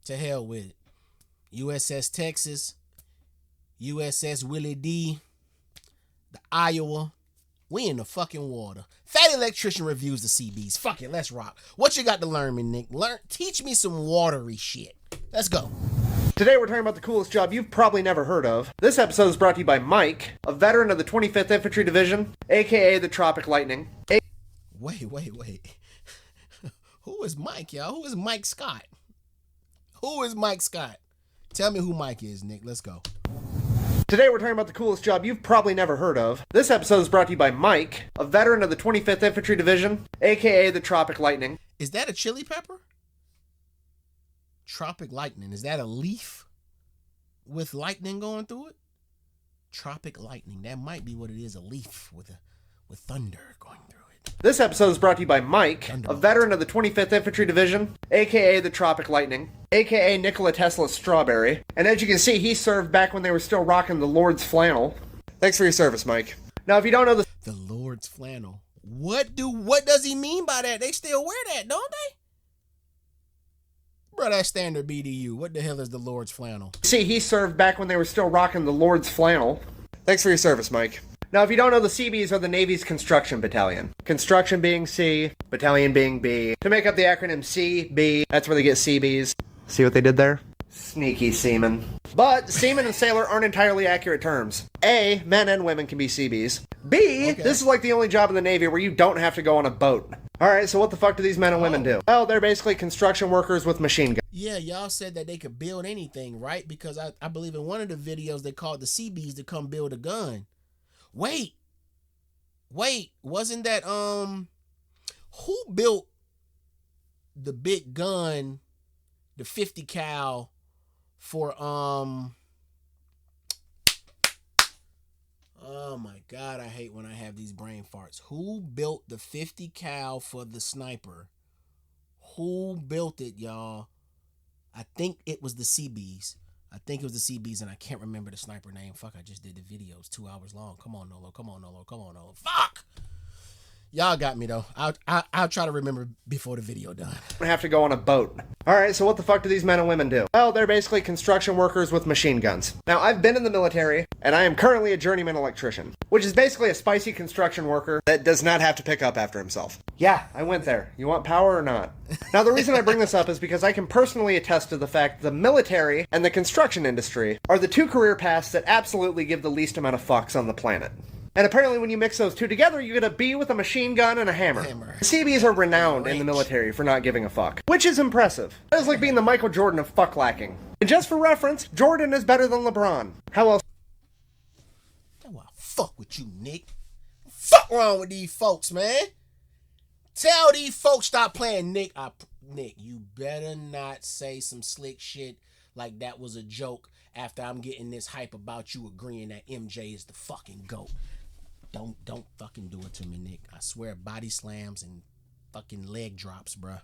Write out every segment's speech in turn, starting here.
To hell with it. USS Texas, USS Willie D, the Iowa. We in the fucking water. Fat Electrician reviews the Seabees. Fuck it, let's rock. What you got to learn me, Nick? Teach me some watery shit. Let's go. Today we're talking about the coolest job you've probably never heard of. This episode is brought to you by Mike, a veteran of the 25th Infantry Division, aka the Tropic Lightning. Wait. Who is Mike, y'all? Who is Mike Scott? Who is Mike Scott? Tell me who Mike is, Nick. Let's go. Today we're talking about the coolest job you've probably never heard of. This episode is brought to you by Mike, a veteran of the 25th Infantry Division, aka the Tropic Lightning. Is that a chili pepper? Tropic lightning. Is that a leaf with lightning going through it? Tropic lightning. That might be what it is, a leaf with thunder going through it. This episode is brought to you by Mike, a veteran of the 25th Infantry Division, aka the Tropic Lightning, aka Nikola Tesla's Strawberry. And as you can see, he served back when they were still rocking the Lord's flannel. Thanks for your service, Mike. Now, if you don't know the Lord's flannel, what does he mean by that? They still wear that, don't they? Bro, that's standard BDU. What the hell is the Lord's flannel? See, he served back when they were still rocking the Lord's flannel. Thanks for your service, Mike. Now, if you don't know, the Seabees are the Navy's construction battalion. Construction being C, battalion being B. To make up the acronym CB, that's where they get Seabees. See what they did there? Sneaky seamen. But seaman and sailor aren't entirely accurate terms. A, men and women can be Seabees. B, okay. This is like the only job in the Navy where you don't have to go on a boat. Alright, so what the fuck do these men and women do? Well, they're basically construction workers with machine guns. Yeah, y'all said that they could build anything, right? Because I believe in one of the videos they called the Seabees to come build a gun. Wait, wasn't that, who built the big gun, the 50 cal for, oh my God, I hate when I have these brain farts. Who built the 50 cal for the sniper? Who built it, y'all? I think it was the Seabees. And I can't remember the sniper name. Fuck, I just did the videos 2 hours long. Come on, Nolo. Fuck! Y'all got me, though. I'll try to remember before the video done. Don't have to go on a boat. Alright, so what the fuck do these men and women do? Well, they're basically construction workers with machine guns. Now, I've been in the military, and I am currently a journeyman electrician, which is basically a spicy construction worker that does not have to pick up after himself. Yeah, I went there. You want power or not? Now, the reason I bring this up is because I can personally attest to the fact that the military and the construction industry are the two career paths that absolutely give the least amount of fucks on the planet. And apparently when you mix those two together, you get a bee with a machine gun and a hammer. The Seabees are renowned in the military for not giving a fuck, which is impressive. That is like being the Michael Jordan of fuck lacking. And just for reference, Jordan is better than LeBron. How else? That's why I fuck with you, Nick. Fuck wrong with these folks, man. Tell these folks stop playing, Nick. Nick, you better not say some slick shit like that was a joke after I'm getting this hype about you agreeing that MJ is the fucking GOAT. Don't fucking do it to me, Nick. I swear, body slams and fucking leg drops, bruh.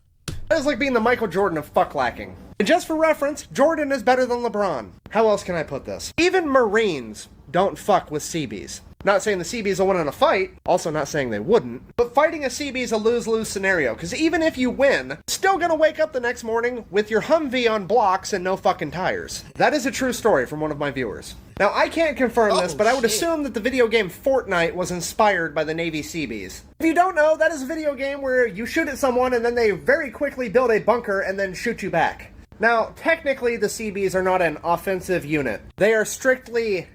That is like being the Michael Jordan of fuck lacking. And just for reference, Jordan is better than LeBron. How else can I put this? Even Marines don't fuck with Seabees. Not saying the Seabees will win in a fight, also not saying they wouldn't, but fighting a Seabee is a lose-lose scenario, because even if you win, still gonna wake up the next morning with your Humvee on blocks and no fucking tires. That is a true story from one of my viewers. Now, I can't confirm this, but I would assume that the video game Fortnite was inspired by the Navy Seabees. If you don't know, that is a video game where you shoot at someone and then they very quickly build a bunker and then shoot you back. Now, technically, the Seabees are not an offensive unit. They are strictly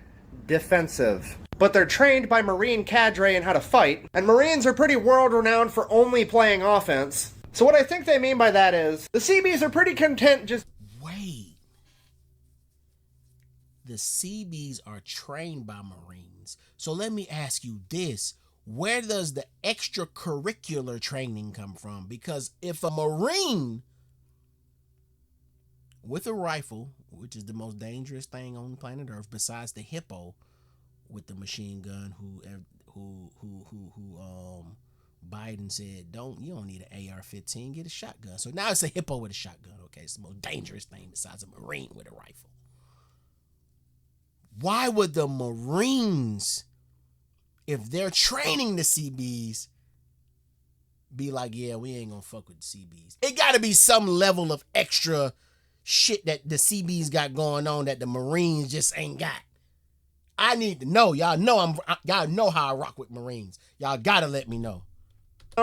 defensive. But they're trained by Marine cadre in how to fight, and Marines are pretty world-renowned for only playing offense. So what I think they mean by that is, the Seabees are pretty content just... Wait. The Seabees are trained by Marines. So let me ask you this. Where does the extracurricular training come from? Because if a Marine with a rifle, which is the most dangerous thing on planet Earth besides the hippo, with the machine gun who Biden said you don't need an AR-15, get a shotgun. So now it's a hippo with a shotgun. Okay, it's the most dangerous thing besides a Marine with a rifle. Why would the Marines, if they're training the Seabees, be like, yeah, we ain't gonna fuck with the Seabees? It gotta be some level of extra shit that the Seabees got going on that the Marines just ain't got. I need to know. Y'all know how I rock with Marines. Y'all gotta let me know.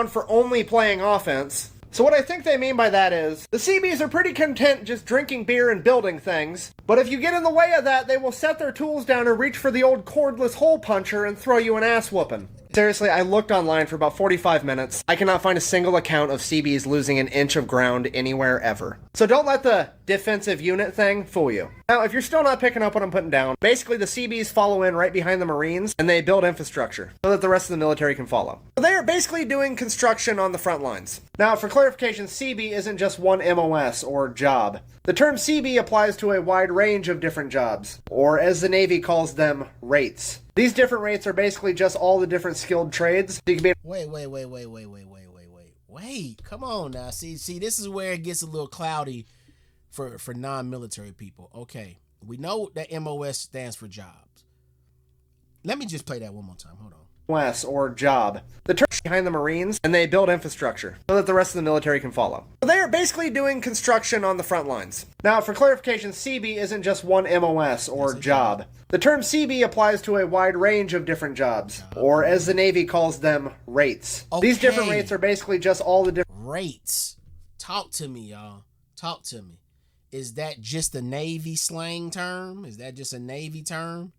For only playing offense. So what I think they mean by that is, the Seabees are pretty content just drinking beer and building things, but if you get in the way of that, they will set their tools down and reach for the old cordless hole puncher and throw you an ass whooping. Seriously, I looked online for about 45 minutes. I cannot find a single account of Seabees losing an inch of ground anywhere ever. So don't let the defensive unit thing fool you. Now, if you're still not picking up what I'm putting down, basically the Seabees follow in right behind the Marines, and they build infrastructure so that the rest of the military can follow. So they are basically doing construction on the front lines. Now, for clarification, Seabee isn't just one MOS or job. The term Seabee applies to a wide range of different jobs, or as the Navy calls them, rates. These different rates are basically just all the different skilled trades. You can be Wait, come on now. See, this is where it gets a little cloudy for non-military people. Okay, we know that MOS stands for jobs. Let me just play that one more time. Hold on. MOS or job. The term behind the Marines, and they build infrastructure so that the rest of the military can follow. So they are basically doing construction on the front lines. Now, for clarification, Seabee isn't just one MOS or job. The term Seabee applies to a wide range of different jobs, or as the Navy calls them, rates. Okay. These different rates are basically just all the different rates. Talk to me, y'all. Talk to me. Is that just a Navy slang term? Is that just a Navy term?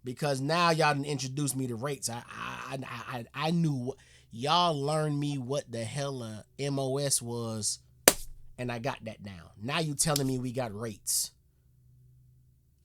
Because now y'all done introduced me to rates. I knew y'all learned me what the hell a MOS was, and I got that down. Now you telling me we got rates.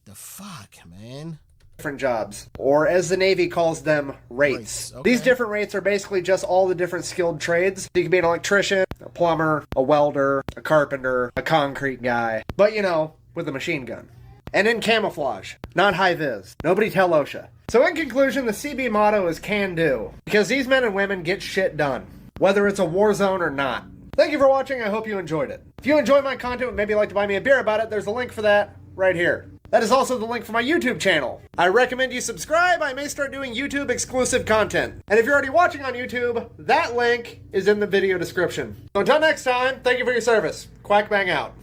The fuck, man? Different jobs, or as the Navy calls them, rates. Okay. These different rates are basically just all the different skilled trades. You can be an electrician, a plumber, a welder, a carpenter, a concrete guy, but you know, with a machine gun. And in camouflage, not high-vis. Nobody tell OSHA. So in conclusion, the CB motto is can do, because these men and women get shit done, whether it's a war zone or not. Thank you for watching, I hope you enjoyed it. If you enjoy my content and maybe like to buy me a beer about it, there's a link for that right here. That is also the link for my YouTube channel. I recommend you subscribe, I may start doing YouTube exclusive content. And if you're already watching on YouTube, that link is in the video description. So until next time, thank you for your service. Quack bang out.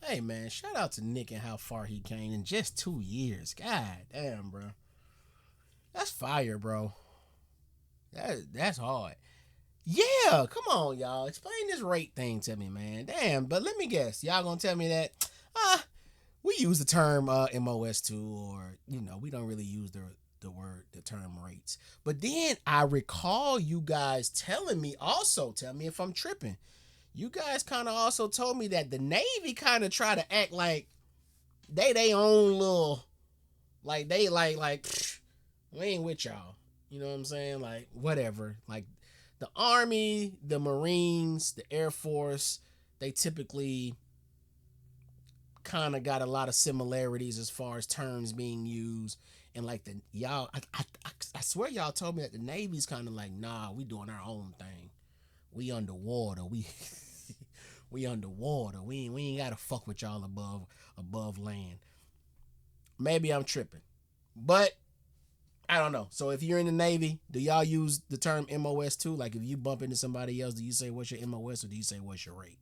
Hey man, shout out to Nick and how far he came in just 2 years. God damn, bro. That's fire, bro. That's hard. Yeah, come on, y'all. Explain this rate thing to me, man. Damn, but let me guess. Y'all gonna tell me that we use the term MOS too, or you know, we don't really use the term rates. But then I recall you guys telling me tell me if I'm tripping. You guys kind of also told me that the Navy kind of try to act like they own little, like they like we ain't with y'all. You know what I'm saying? Like whatever. Like the Army, the Marines, the Air Force, they typically kind of got a lot of similarities as far as terms being used. And like the y'all, I swear y'all told me that the Navy's kind of like, nah, we doing our own thing. We underwater. We underwater. We ain't gotta fuck with y'all above land. Maybe I'm tripping, but I don't know. So if you're in the Navy, do y'all use the term MOS too? Like if you bump into somebody else, do you say what's your MOS or do you say what's your rate?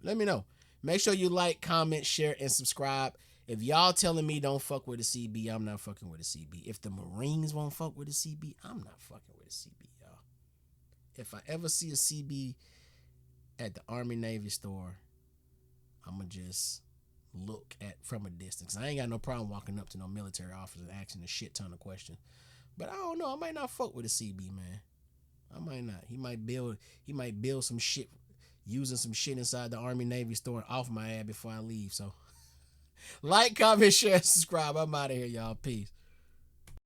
Let me know. Make sure you like, comment, share, and subscribe. If y'all telling me don't fuck with the CB, I'm not fucking with the CB. If the Marines won't fuck with the CB, I'm not fucking with the CB, y'all. If I ever see a CB at the Army Navy store, I'm going to just look at from a distance. I ain't got no problem walking up to no military officer and asking a shit ton of questions. But I don't know. I might not fuck with a CB, man. I might not. He might build some shit, using some shit inside the Army Navy store and off my ass before I leave. So like, comment, share, subscribe. I'm out of here, y'all. Peace.